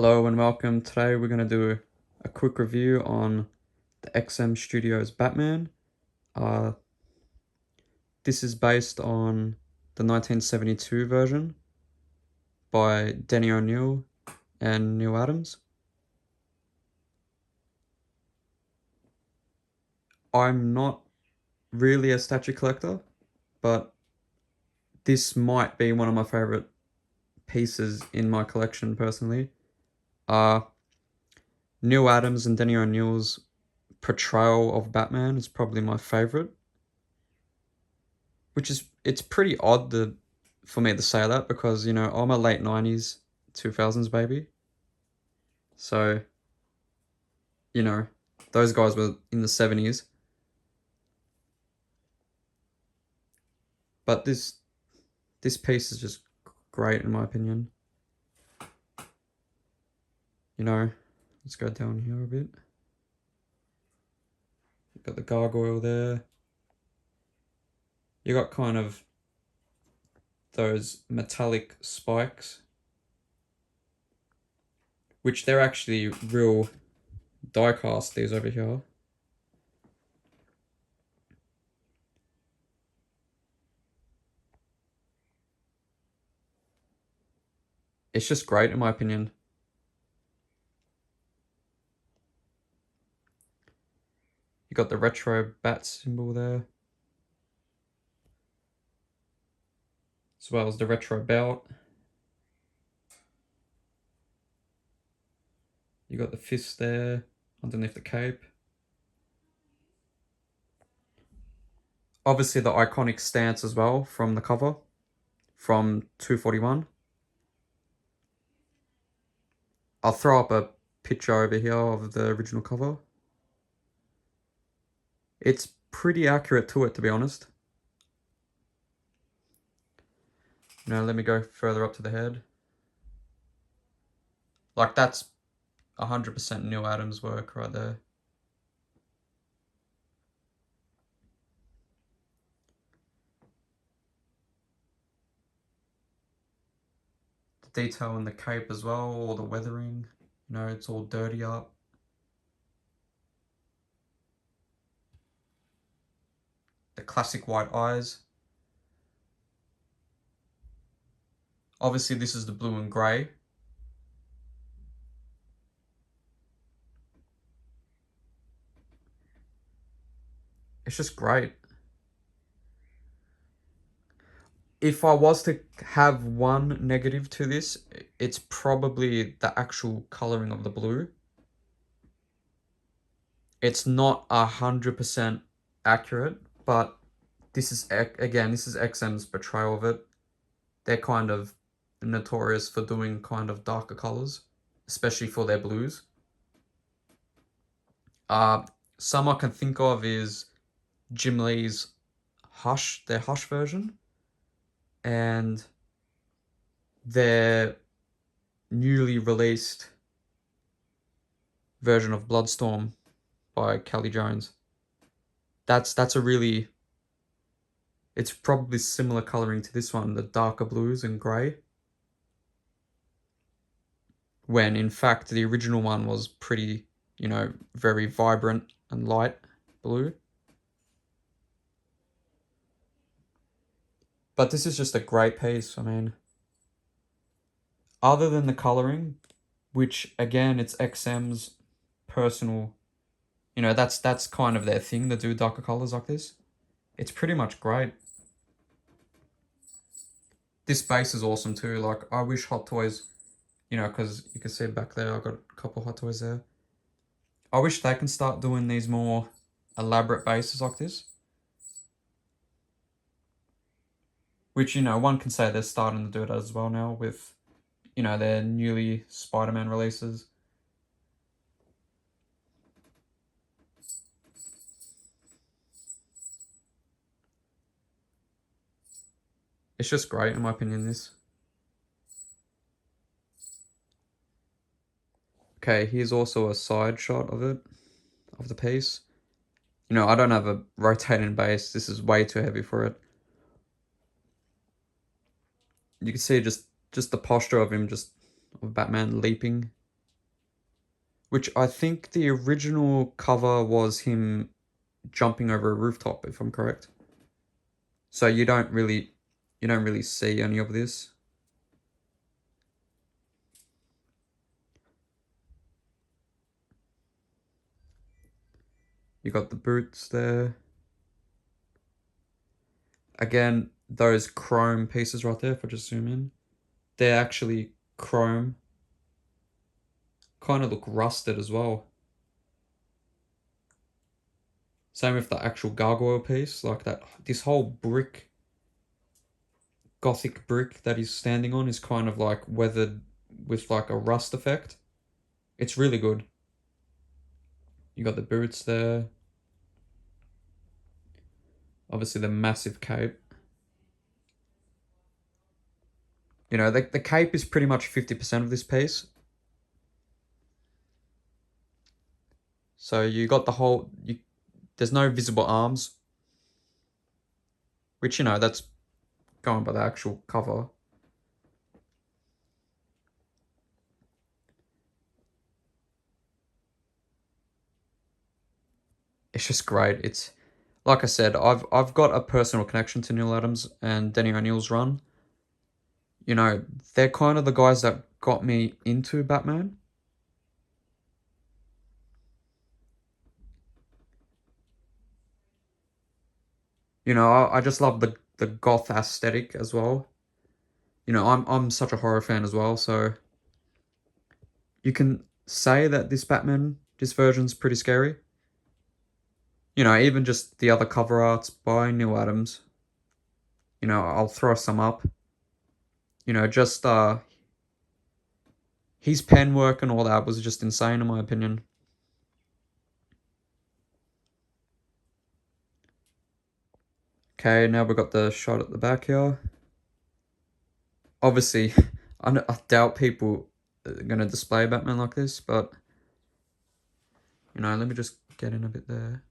Hello and welcome. Today we're going to do a quick review on the XM Studios Batman. This is based on the 1972 version by Denny O'Neil and Neil Adams. I'm not really a statue collector, but this might be one of my favorite pieces in my collection personally. Neil Adams and Denny O'Neil's portrayal of Batman is probably my favorite. It's pretty odd for me to say that because, I'm a late 90s, 2000s baby. So, you know, those guys were in the 70s. But this piece is just great in my opinion. Let's go down here a bit. You've got the Gargoyle there. You got kind of those metallic spikes, which they're actually real die cast, these over here. It's just great in my opinion. You got the retro bat symbol there, as well as the retro belt. You got the fist there underneath the cape. Obviously the iconic stance as well from the cover from 241. I'll throw up a picture over here of the original cover. It's pretty accurate to it, to be honest. Now let me go further up to the head. Like, that's 100% Neil Adams work right there. The detail in the cape as well, all the weathering, it's all dirty up. The classic white eyes. Obviously this is the blue and grey. It's just great. If I was to have one negative to this, it's probably the actual coloring of the blue. It's not 100% accurate, but this is XM's portrayal of it. They're kind of notorious for doing kind of darker colors, especially for their blues. Some I can think of is Jim Lee's their Hush version, and their newly released version of Bloodstorm by Kelly Jones. It's probably similar coloring to this one, the darker blues and grey. When in fact the original one was pretty, very vibrant and light blue. But this is just a great piece. I mean, other than the coloring, which again, it's XM's personal, that's kind of their thing to do darker colors like this. It's pretty much great. This base is awesome too. Like, I wish Hot Toys, because you can see back there, I've got a couple Hot Toys there. I wish they can start doing these more elaborate bases like this. Which, one can say they're starting to do it as well now with, their newly Spider-Man releases. It's just great in my opinion, this. Okay, here's also a side shot of it, of the piece. I don't have a rotating base. This is way too heavy for it. You can see just the posture of him, of Batman leaping which I think the original cover was him jumping over a rooftop, if I'm correct. So you don't really see any of this. You got the boots there. Again, those chrome pieces right there, if I just zoom in, they're actually chrome. Kind of look rusted as well. Same with the actual gargoyle piece, like that. This whole brick, gothic brick that he's standing on is kind of like weathered with like a rust effect. It's really good. You got the boots there. Obviously the massive cape. You know, the cape is pretty much 50% of this piece. So you got the whole, there's no visible arms, which, you know, that's going by the actual cover. It's just great. It's, like I said, I've got a personal connection to Neil Adams and Denny O'Neil's run. You know, they're kind of the guys that got me into Batman. You know, I just love the goth aesthetic as well. You know, I'm such a horror fan as well, so you can say that this version's pretty scary. You know, even just the other cover arts by Neil Adams. You know, I'll throw some up. You know, just his pen work and all that was just insane in my opinion. Okay, now we've got the shot at the back here. Obviously, I doubt people are going to display Batman like this, but, you know, let me just get in a bit there.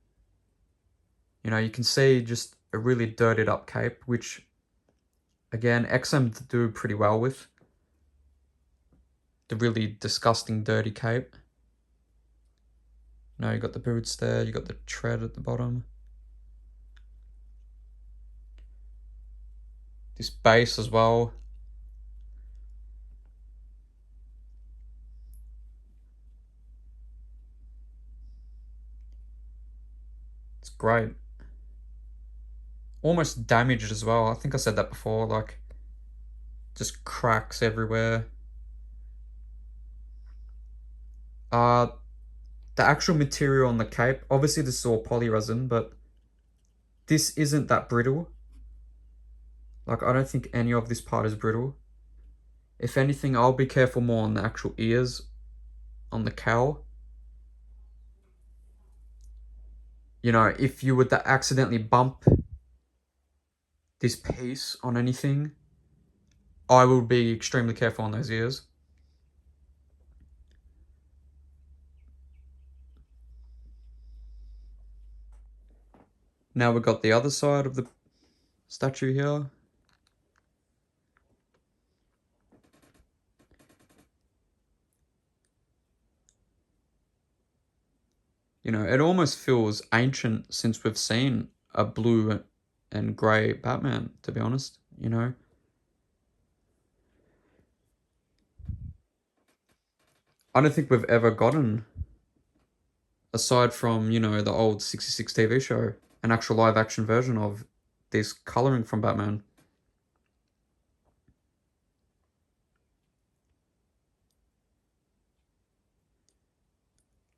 You know, you can see just a really dirtied up cape, which, again, XM do pretty well with. The really disgusting dirty cape. You know, you got the boots there, you got the tread at the bottom. This base as well. It's great. Almost damaged as well. I think I said that before, like, just cracks everywhere. The actual material on the cape, obviously this is all polyresin, but this isn't that brittle. Like, I don't think any of this part is brittle. If anything, I'll be careful more on the actual ears, on the cowl. You know, if you were to accidentally bump this piece on anything, I will be extremely careful on those ears. Now we've got the other side of the statue here. You know, it almost feels ancient since we've seen a blue and grey Batman, to be honest, you know. I don't think we've ever gotten, aside from, you know, the old 66 TV show, an actual live action version of this colouring from Batman.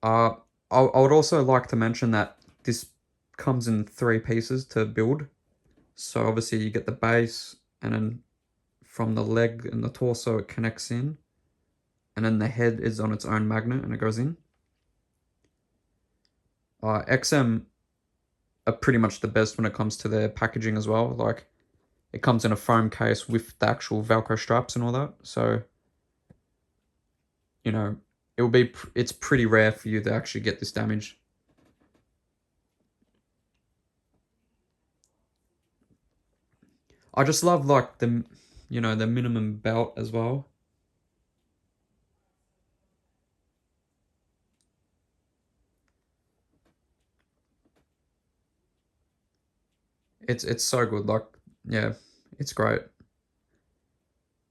Uh, I would also like to mention that this comes in 3 pieces to build. So obviously you get the base, and then from the leg and the torso it connects in, and then the head is on its own magnet and it goes in. XM are pretty much the best when it comes to their packaging as well. Like, it comes in a foam case with the actual Velcro straps and all that. So, you know, it's pretty rare for you to actually get this damage. I just love like you know, the minimum belt as well. It's so good. Like, yeah, it's great.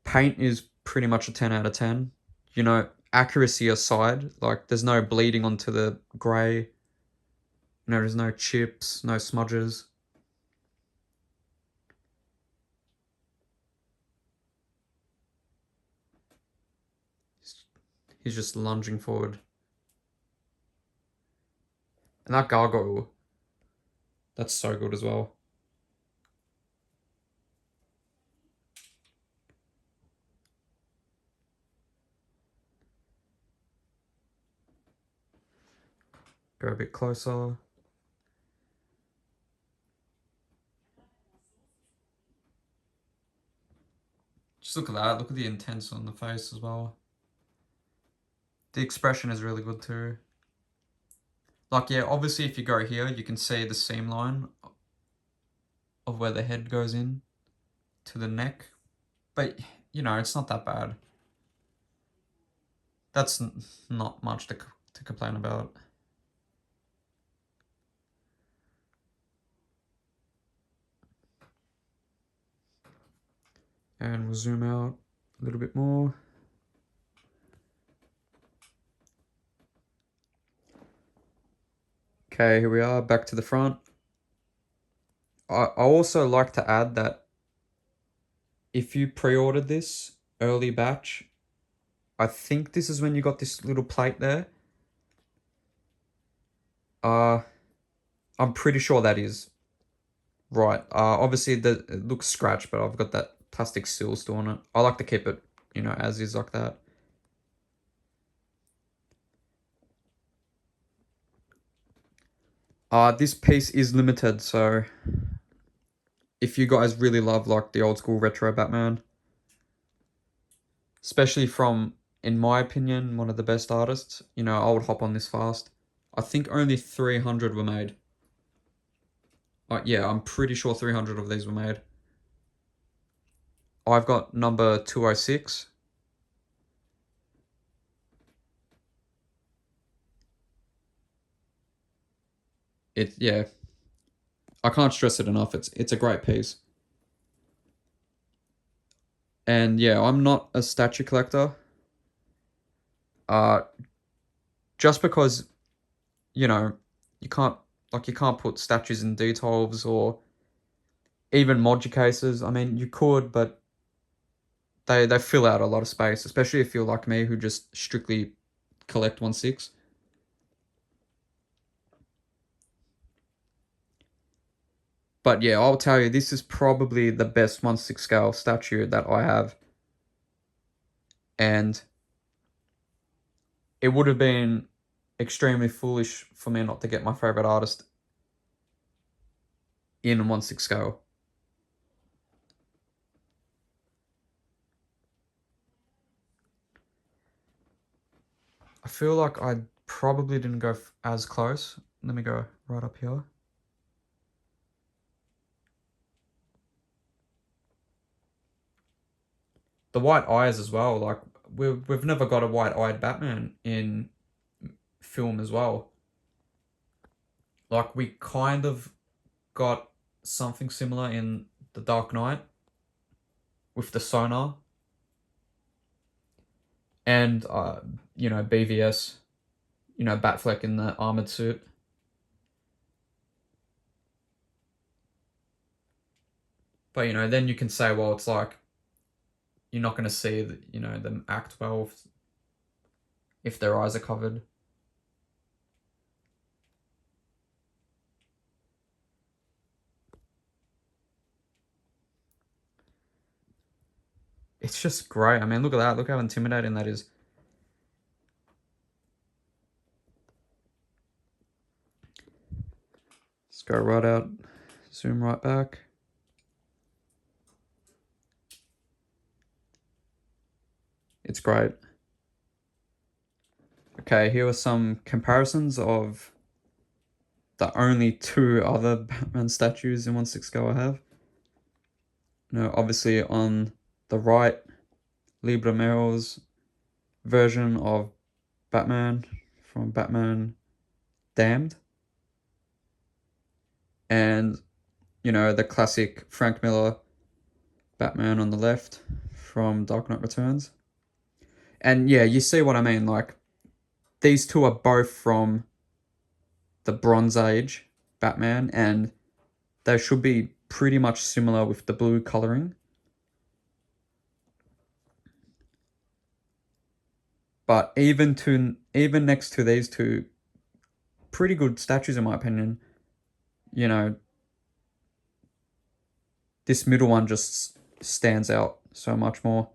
Paint is pretty much a 10 out of 10. You know, accuracy aside, like there's no bleeding onto the grey. You know, there's no chips, no smudges. He's just lunging forward. And that gargoyle, that's so good as well. Go a bit closer. Just look at that. Look at the intense on the face as well. The expression is really good too. Like, yeah, obviously if you go here, you can see the seam line of where the head goes in to the neck. But, you know, it's not that bad. That's not much to complain about. And we'll zoom out a little bit more. Okay, here we are, back to the front. I also like to add that if you pre-ordered this early batch, I think this is when you got this little plate there. I'm pretty sure that is right. Obviously it looks scratched, but I've got that plastic seal still on it. I like to keep it, you know, as is like that. This piece is limited, so if you guys really love like the old school retro Batman, especially from, in my opinion, one of the best artists, you know, I would hop on this fast. I think only 300 were made. Yeah, I'm pretty sure 300 of these were made. I've got number 206. Yeah, I can't stress it enough. It's a great piece. And yeah, I'm not a statue collector. Uh, just because, you know, you can't put statues in D12s or even module cases. I mean, you could, but they fill out a lot of space, especially if you're like me who just strictly collect 1/6. But yeah, I'll tell you, this is probably the best 1/6 scale statue that I have. And it would have been extremely foolish for me not to get my favorite artist in 1/6 scale. I feel like I probably didn't go as close. Let me go right up here. The white eyes as well. Like we've never got a white-eyed Batman in film as well. Like we kind of got something similar in The Dark Knight with the sonar and you know, BVS, you know, Batfleck in the armored suit. But you know, then you can say, well, it's like you're not going to see that, you know, them act well if their eyes are covered. It's just great. I mean, look at that. Look how intimidating that is. Let's go right out, zoom right back. It's great. Okay, here are some comparisons of the only two other Batman statues in 1/6 scale I have. You know, obviously on the right, LMAO's version of Batman from Batman Damned. And You know, the classic Frank Miller Batman on the left from Dark Knight Returns. And yeah, you see what I mean. Like, these two are both from the Bronze Age Batman, and they should be pretty much similar with the blue coloring. But even next to these two, pretty good statues in my opinion. You know, this middle one just stands out so much more.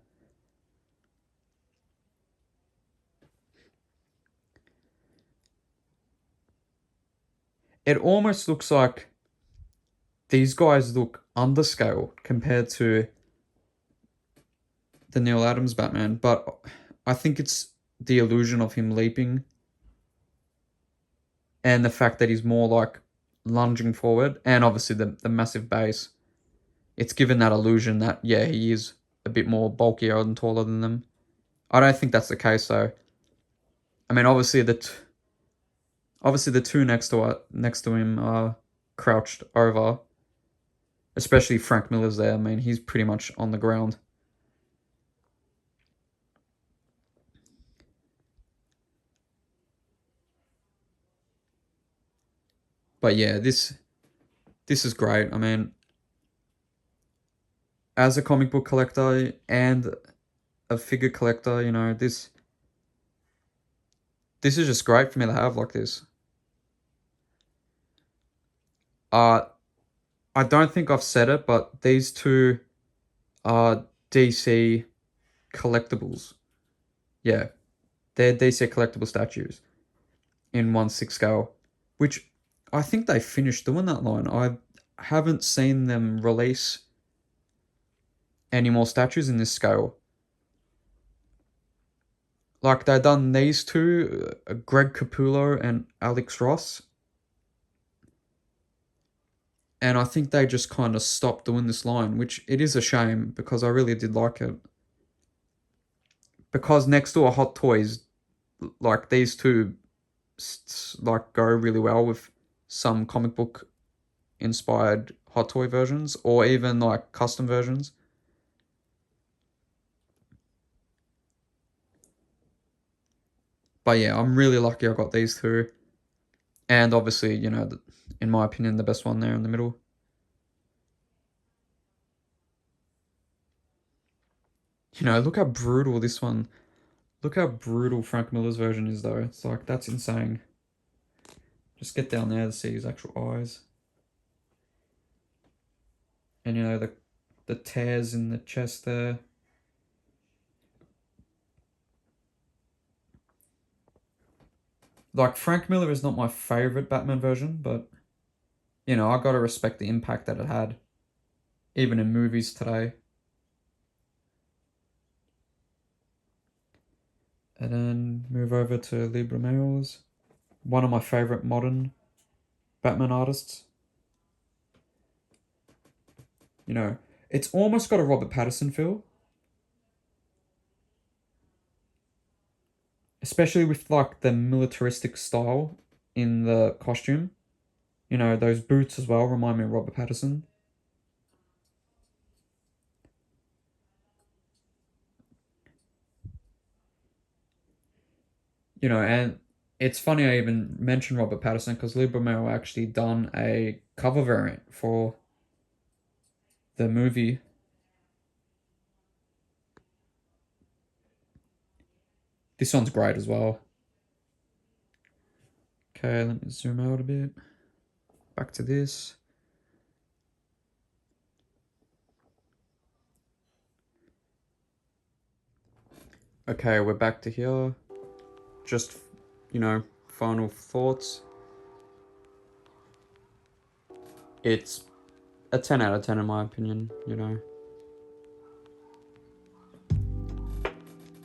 It almost looks like these guys look underscale compared to the Neil Adams Batman, but I think it's the illusion of him leaping and the fact that he's more like lunging forward, and obviously the massive base. It's given that illusion that, yeah, he is a bit more bulkier and taller than them. I don't think that's the case though. I mean, obviously the two next to him are crouched over. Especially Frank Miller's there. I mean, he's pretty much on the ground. But yeah, this is great. I mean, as a comic book collector and a figure collector, you know, this is just great for me to have like this. I don't think I've said it, but these two are DC collectibles. Yeah, they're DC collectible statues in 1/6 scale, which I think they finished doing that line. I haven't seen them release any more statues in this scale. Like, they done these two, Greg Capullo and Alex Ross. And I think they just kind of stopped doing this line, which it is a shame because I really did like it. Because next door Hot Toys, like these two, like go really well with some comic book inspired Hot Toy versions or even like custom versions. But yeah, I'm really lucky I got these two. And obviously, you know, in my opinion, the best one there in the middle. You know, look how brutal this one. Look how brutal Frank Miller's version is, though. It's like, that's insane. Just get down there to see his actual eyes. And, you know, the tears in the chest there. Like, Frank Miller is not my favorite Batman version, but, you know, I gotta respect the impact that it had. Even in movies today. And then move over to LMAO's. One of my favorite modern Batman artists. You know, it's almost got a Robert Pattinson feel. Especially with like the militaristic style in the costume. You know, those boots as well remind me of Robert Pattinson. You know, and it's funny I even mentioned Robert Pattinson because LMAO actually done a cover variant for the movie. This one's great as well. Okay, let me zoom out a bit. Back to this. Okay, we're back to here. Just, you know, final thoughts. It's a 10 out of 10 in my opinion, you know.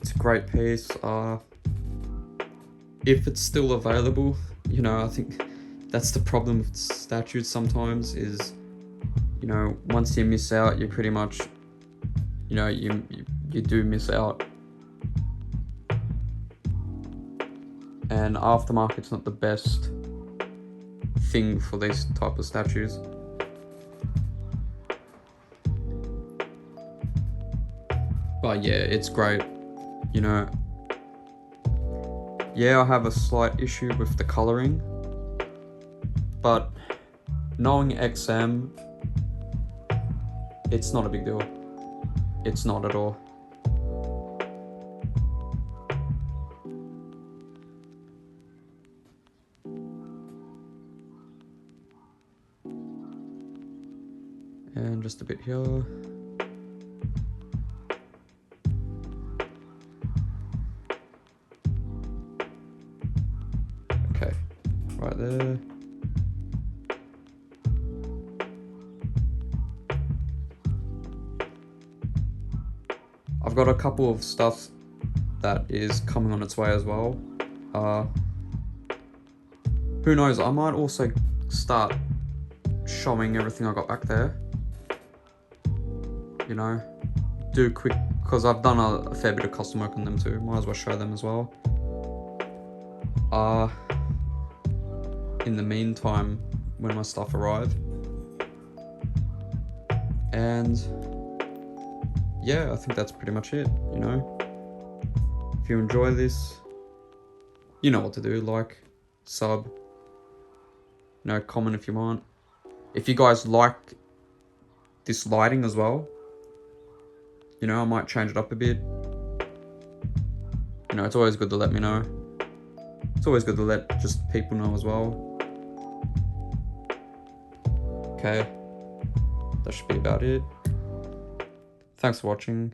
It's a great piece. If it's still available, you know, I think that's the problem with statues sometimes is, you know, once you miss out, you pretty much, you know, you do miss out. And aftermarket's not the best thing for these type of statues. But yeah, it's great. You know, yeah, I have a slight issue with the coloring, but knowing XM, it's not a big deal. It's not at all. And just a bit here. Okay, right there. I've got a couple of stuff that is coming on its way as well. Who knows, I might also start showing everything I got back there. You know, do quick, because I've done a fair bit of custom work on them too. Might as well show them as well. In the meantime, when my stuff arrive. And yeah, I think that's pretty much it, you know. If you enjoy this, you know what to do. Like, sub, you know, comment if you want. If you guys like this lighting as well, you know, I might change it up a bit. You know, it's always good to let me know. It's always good to let just people know as well. Okay, that should be about it. Thanks for watching.